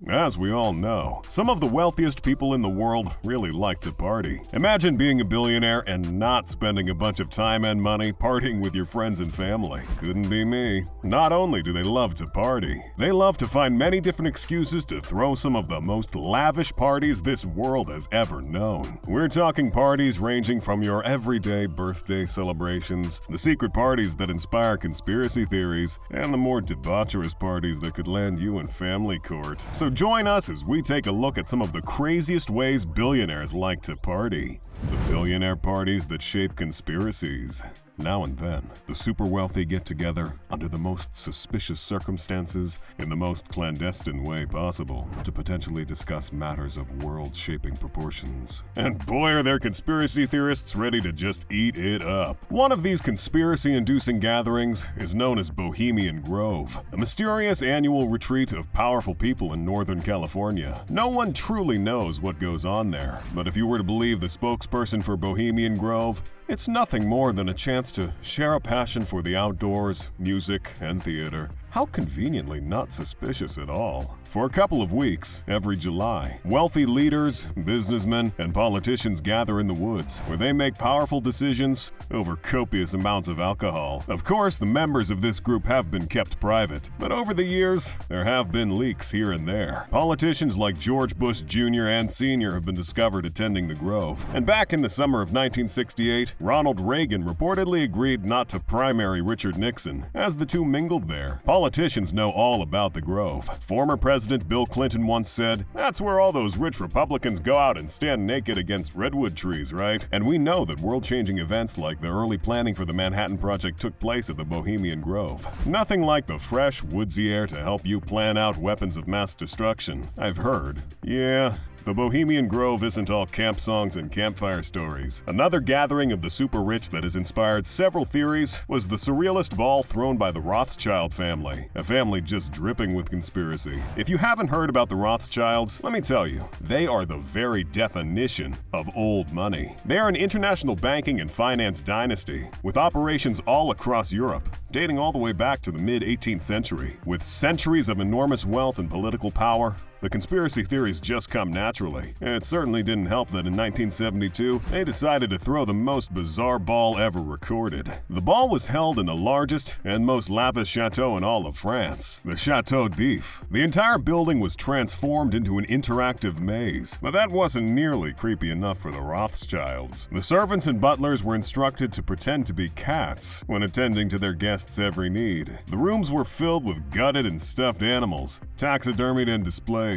As we all know, some of the wealthiest people in the world really like to party. Imagine being a billionaire and not spending a bunch of time and money partying with your friends and family. Couldn't be me. Not only do they love to party, they love to find many different excuses to throw some of the most lavish parties this world has ever known. We're talking parties ranging from your everyday birthday celebrations, the secret parties that inspire conspiracy theories, and the more debaucherous parties that could land you in family court. So join us as we take a look at some of the craziest ways billionaires like to party. The billionaire parties that shape conspiracies. Now and then, the super wealthy get together under the most suspicious circumstances in the most clandestine way possible to potentially discuss matters of world-shaping proportions. And boy, are there conspiracy theorists ready to just eat it up. One of these conspiracy-inducing gatherings is known as Bohemian Grove, a mysterious annual retreat of powerful people in Northern California. No one truly knows what goes on there, but if you were to believe the spokesperson for Bohemian Grove, it's nothing more than a chance to share a passion for the outdoors, music, and theater. How conveniently not suspicious at all. For a couple of weeks, every July, wealthy leaders, businessmen, and politicians gather in the woods, where they make powerful decisions over copious amounts of alcohol. Of course, the members of this group have been kept private, but over the years, there have been leaks here and there. Politicians like George Bush Jr. and Sr. have been discovered attending the Grove. And back in the summer of 1968, Ronald Reagan reportedly agreed not to primary Richard Nixon, as the two mingled there. Politicians know all about the Grove. Former President Bill Clinton once said, "That's where all those rich Republicans go out and stand naked against redwood trees, right?" And we know that world-changing events like the early planning for the Manhattan Project took place at the Bohemian Grove. Nothing like the fresh, woodsy air to help you plan out weapons of mass destruction, I've heard. Yeah. The Bohemian Grove isn't all camp songs and campfire stories. Another gathering of the super rich that has inspired several theories was the surrealist ball thrown by the Rothschild family, a family just dripping with conspiracy. If you haven't heard about the Rothschilds, let me tell you, they are the very definition of old money. They are an international banking and finance dynasty with operations all across Europe, dating all the way back to the mid-18th century. With centuries of enormous wealth and political power, the conspiracy theories just come naturally. It certainly didn't help that in 1972, they decided to throw the most bizarre ball ever recorded. The ball was held in the largest and most lavish chateau in all of France, the Chateau d'If. The entire building was transformed into an interactive maze, but that wasn't nearly creepy enough for the Rothschilds. The servants and butlers were instructed to pretend to be cats when attending to their guests' every need. The rooms were filled with gutted and stuffed animals, taxidermied and displayed.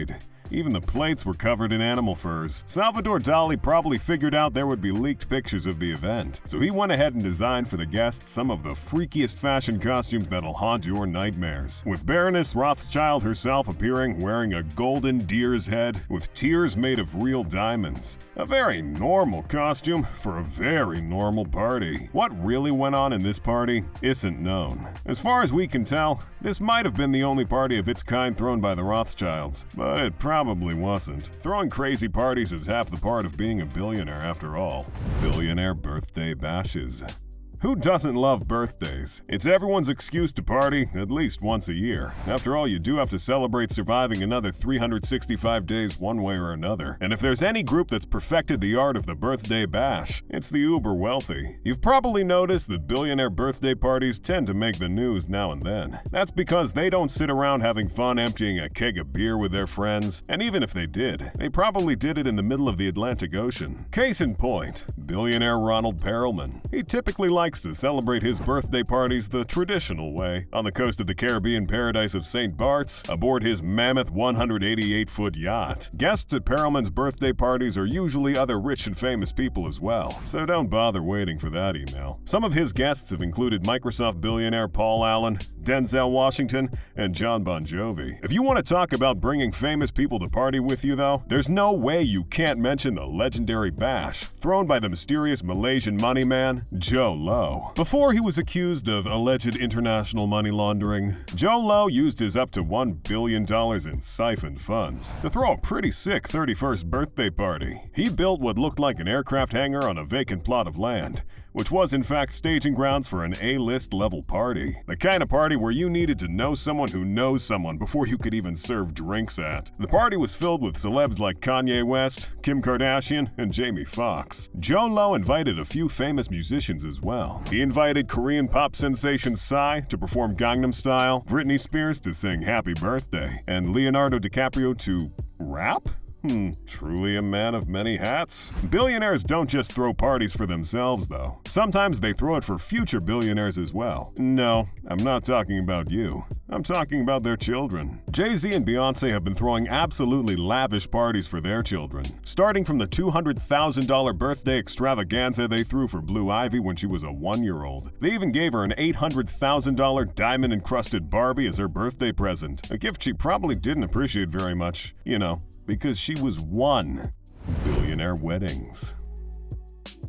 Even the plates were covered in animal furs. Salvador Dali probably figured out there would be leaked pictures of the event, so he went ahead and designed for the guests some of the freakiest fashion costumes that'll haunt your nightmares. With Baroness Rothschild herself appearing wearing a golden deer's head with tears made of real diamonds. A very normal costume for a very normal party. What really went on in this party isn't known. As far as we can tell, this might have been the only party of its kind thrown by the Rothschilds, but it probably wasn't. Throwing crazy parties is half the part of being a billionaire after all. Billionaire birthday bashes. Who doesn't love birthdays? It's everyone's excuse to party at least once a year. After all, you do have to celebrate surviving another 365 days one way or another. And if there's any group that's perfected the art of the birthday bash, it's the uber wealthy. You've probably noticed that billionaire birthday parties tend to make the news now and then. That's because they don't sit around having fun emptying a keg of beer with their friends, and even if they did, they probably did it in the middle of the Atlantic Ocean. Case in point, billionaire Ronald Perelman. He typically likes to celebrate his birthday parties the traditional way, on the coast of the Caribbean paradise of St. Bart's, aboard his mammoth 188-foot yacht. Guests at Perelman's birthday parties are usually other rich and famous people as well, so don't bother waiting for that email. Some of his guests have included Microsoft billionaire Paul Allen, Denzel Washington, and John Bon Jovi. If you want to talk about bringing famous people to party with you, though, there's no way you can't mention the legendary bash thrown by the mysterious Malaysian money man, Joe Low. Before he was accused of alleged international money laundering, Joe Low used his up to $1 billion in siphoned funds to throw a pretty sick 31st birthday party. He built what looked like an aircraft hangar on a vacant plot of land, which was in fact staging grounds for an A-list level party. The kind of party where you needed to know someone who knows someone before you could even serve drinks at. The party was filled with celebs like Kanye West, Kim Kardashian, and Jamie Foxx. Joe Lo invited a few famous musicians as well. He invited Korean pop sensation Psy to perform Gangnam Style, Britney Spears to sing Happy Birthday, and Leonardo DiCaprio to rap? Truly a man of many hats. Billionaires don't just throw parties for themselves, though. Sometimes they throw it for future billionaires as well. No, I'm not talking about you. I'm talking about their children. Jay-Z and Beyoncé have been throwing absolutely lavish parties for their children, starting from the $200,000 birthday extravaganza they threw for Blue Ivy when she was a 1-year-old. They even gave her an $800,000 diamond-encrusted Barbie as her birthday present, a gift she probably didn't appreciate very much, because she was 1. Billionaire weddings.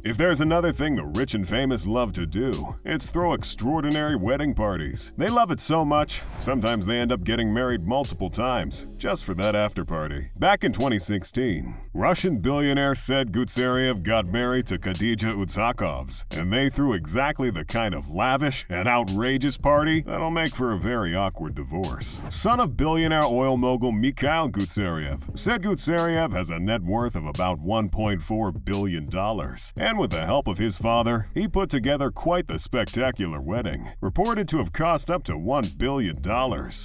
If there's another thing the rich and famous love to do, it's throw extraordinary wedding parties. They love it so much, sometimes they end up getting married multiple times, just for that after party. Back in 2016, Russian billionaire Said Gutseriev got married to Khadija Utsakovs, and they threw exactly the kind of lavish and outrageous party that'll make for a very awkward divorce. Son of billionaire oil mogul Mikhail Gutseriev, Said Gutseriev has a net worth of about $1.4 billion. And with the help of his father, he put together quite the spectacular wedding, reported to have cost up to $1 billion.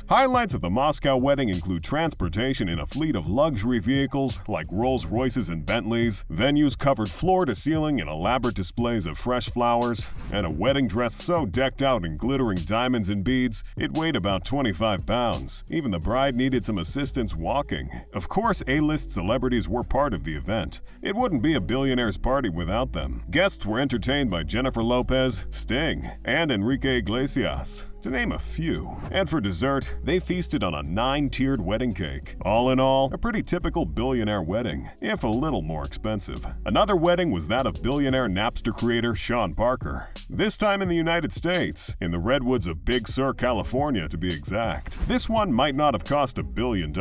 Highlights of the Moscow wedding include transportation in a fleet of luxury vehicles like Rolls-Royces and Bentleys, venues covered floor to ceiling in elaborate displays of fresh flowers, and a wedding dress so decked out in glittering diamonds and beads it weighed about 25 pounds. Even the bride needed some assistance walking. Of course, A-list celebrities were part of the event. It wouldn't be a billionaire's party without them. Guests were entertained by Jennifer Lopez, Sting, and Enrique Iglesias, to name a few. And for dessert, they feasted on a 9-tiered wedding cake. All in all, a pretty typical billionaire wedding, if a little more expensive. Another wedding was that of billionaire Napster creator Sean Parker. This time in the United States, in the redwoods of Big Sur, California to be exact. This one might not have cost $1 billion,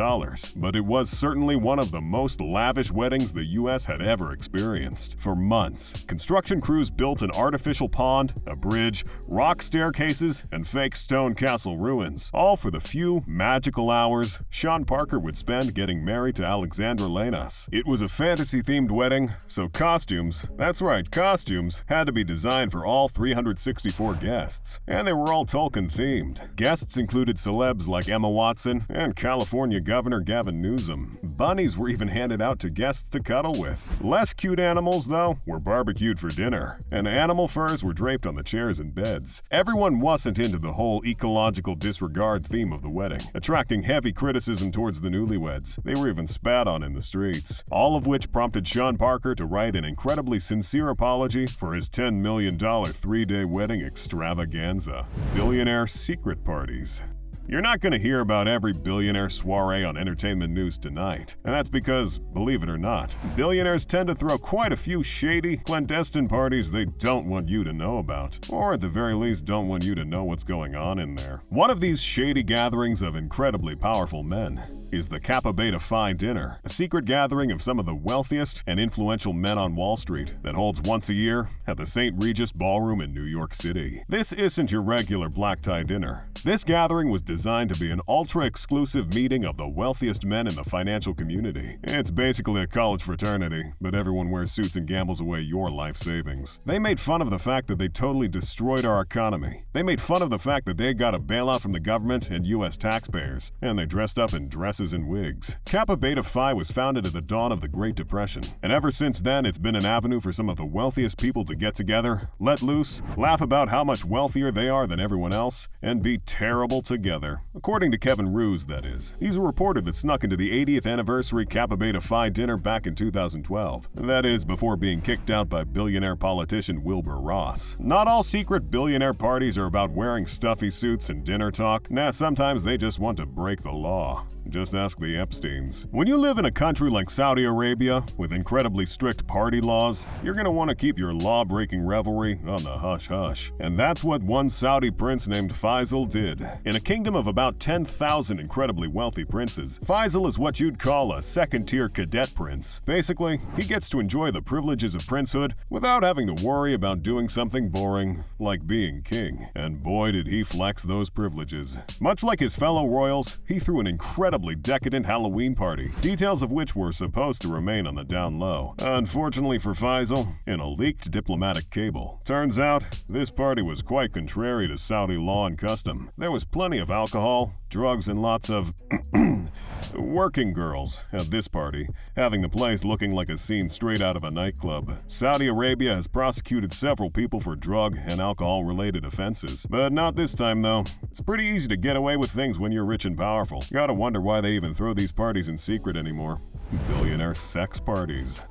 but it was certainly one of the most lavish weddings the US had ever experienced. For months, construction crews built an artificial pond, a bridge, rock staircases, and fake stone castle ruins, all for the few magical hours Sean Parker would spend getting married to Alexandra Lenas. It was a fantasy-themed wedding, so costumes, that's right, costumes, had to be designed for all 364 guests, and they were all Tolkien-themed. Guests included celebs like Emma Watson and California Governor Gavin Newsom. Bunnies were even handed out to guests to cuddle with. Less cute animals, though, were barbecued for dinner, and animal furs were draped on the chairs and beds. Everyone wasn't into the whole ecological disregard theme of the wedding, attracting heavy criticism towards the newlyweds. They were even spat on in the streets, all of which prompted Sean Parker to write an incredibly sincere apology for his $10 million 3-day wedding extravaganza. Billionaire secret parties. You're not going to hear about every billionaire soiree on entertainment news tonight, and that's because, believe it or not, billionaires tend to throw quite a few shady, clandestine parties they don't want you to know about, or at the very least don't want you to know what's going on in there. One of these shady gatherings of incredibly powerful men is the Kappa Beta Phi Dinner, a secret gathering of some of the wealthiest and influential men on Wall Street that holds once a year at the St. Regis Ballroom in New York City. This isn't your regular black-tie dinner. This gathering was designed to be an ultra-exclusive meeting of the wealthiest men in the financial community. It's basically a college fraternity, but everyone wears suits and gambles away your life savings. They made fun of the fact that they totally destroyed our economy. They made fun of the fact that they got a bailout from the government and US taxpayers, and they dressed up in dresses and wigs. Kappa Beta Phi was founded at the dawn of the Great Depression, and ever since then it's been an avenue for some of the wealthiest people to get together, let loose, laugh about how much wealthier they are than everyone else, and be terrible together. According to Kevin Roose, that is. He's a reporter that snuck into the 80th anniversary Kappa Beta Phi dinner back in 2012. That is, before being kicked out by billionaire politician Wilbur Ross. Not all secret billionaire parties are about wearing stuffy suits and dinner talk. Nah, sometimes they just want to break the law. Just ask the Epsteins. When you live in a country like Saudi Arabia, with incredibly strict party laws, you're gonna want to keep your law-breaking revelry on the hush-hush. And that's what one Saudi prince named Faisal did. In a kingdom of about 10,000 incredibly wealthy princes, Faisal is what you'd call a second-tier cadet prince. Basically, he gets to enjoy the privileges of princehood without having to worry about doing something boring, like being king. And boy did he flex those privileges. Much like his fellow royals, he threw an incredibly decadent Halloween party, details of which were supposed to remain on the down low. Unfortunately for Faisal, in a leaked diplomatic cable. Turns out, this party was quite contrary to Saudi law and custom. There was plenty of alcohol, drugs, and lots of working girls at this party, having the place looking like a scene straight out of a nightclub. Saudi Arabia has prosecuted several people for drug and alcohol-related offenses. But not this time, though. It's pretty easy to get away with things when you're rich and powerful. Gotta wonder why they even throw these parties in secret anymore. Billionaire sex parties.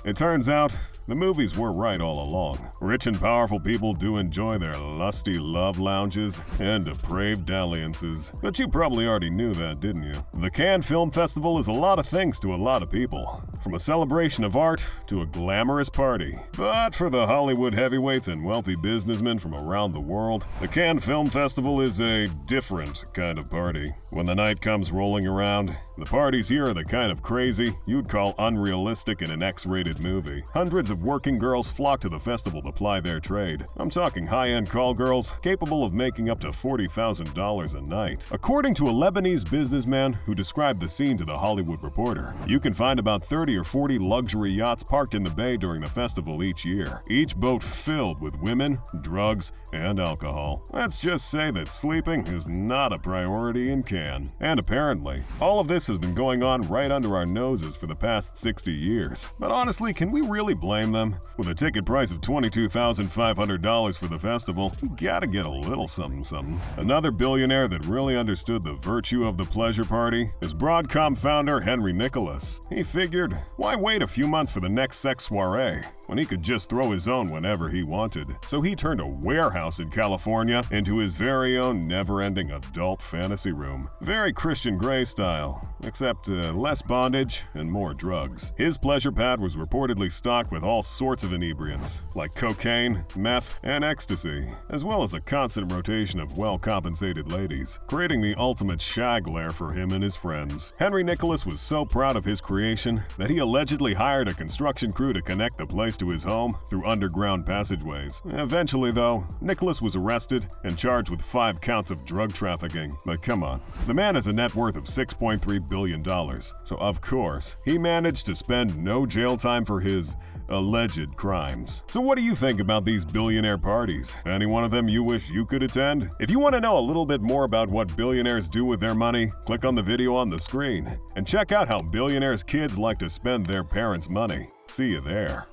It turns out, the movies were right all along. Rich and powerful people do enjoy their lusty love lounges and depraved dalliances. But you probably already knew that, didn't you? The Cannes Film Festival is a lot of things to a lot of people. From a celebration of art to a glamorous party. But for the Hollywood heavyweights and wealthy businessmen from around the world, the Cannes Film Festival is a different kind of party. When the night comes rolling around, the parties here are the kind of crazy you'd call unrealistic in an X-rated movie. Hundreds of working girls flock to the festival to ply their trade. I'm talking high-end call girls capable of making up to $40,000 a night. According to a Lebanese businessman who described the scene to The Hollywood Reporter, you can find about 30 or 40 luxury yachts parked in the bay during the festival each year, each boat filled with women, drugs, and alcohol. Let's just say that sleeping is not a priority in Cannes. And apparently, all of this has been going on right under our noses for the past 60 years. But honestly, can we really blame them? With a ticket price of $22,500 for the festival, you gotta get a little something. Another billionaire that really understood the virtue of the pleasure party is Broadcom founder Henry Nicholas. He figured, why wait a few months for the next sex soiree when he could just throw his own whenever he wanted? So he turned a warehouse in California into his very own never-ending adult fantasy room. Very Christian Grey style, except less bondage and more drugs. His pleasure pad was reportedly stocked with all sorts of inebriants, like cocaine, meth, and ecstasy, as well as a constant rotation of well-compensated ladies, creating the ultimate shag lair for him and his friends. Henry Nicholas was so proud of his creation that he allegedly hired a construction crew to connect the place to his home through underground passageways. Eventually, though, Nicholas was arrested and charged with 5 counts of drug trafficking. But come on, the man has a net worth of $6.3 billion, so of course, he managed to spend no jail time for his alleged crimes. So what do you think about these billionaire parties? Any one of them you wish you could attend? If you want to know a little bit more about what billionaires do with their money, click on the video on the screen and check out how billionaires' kids like to spend their parents' money. See you there.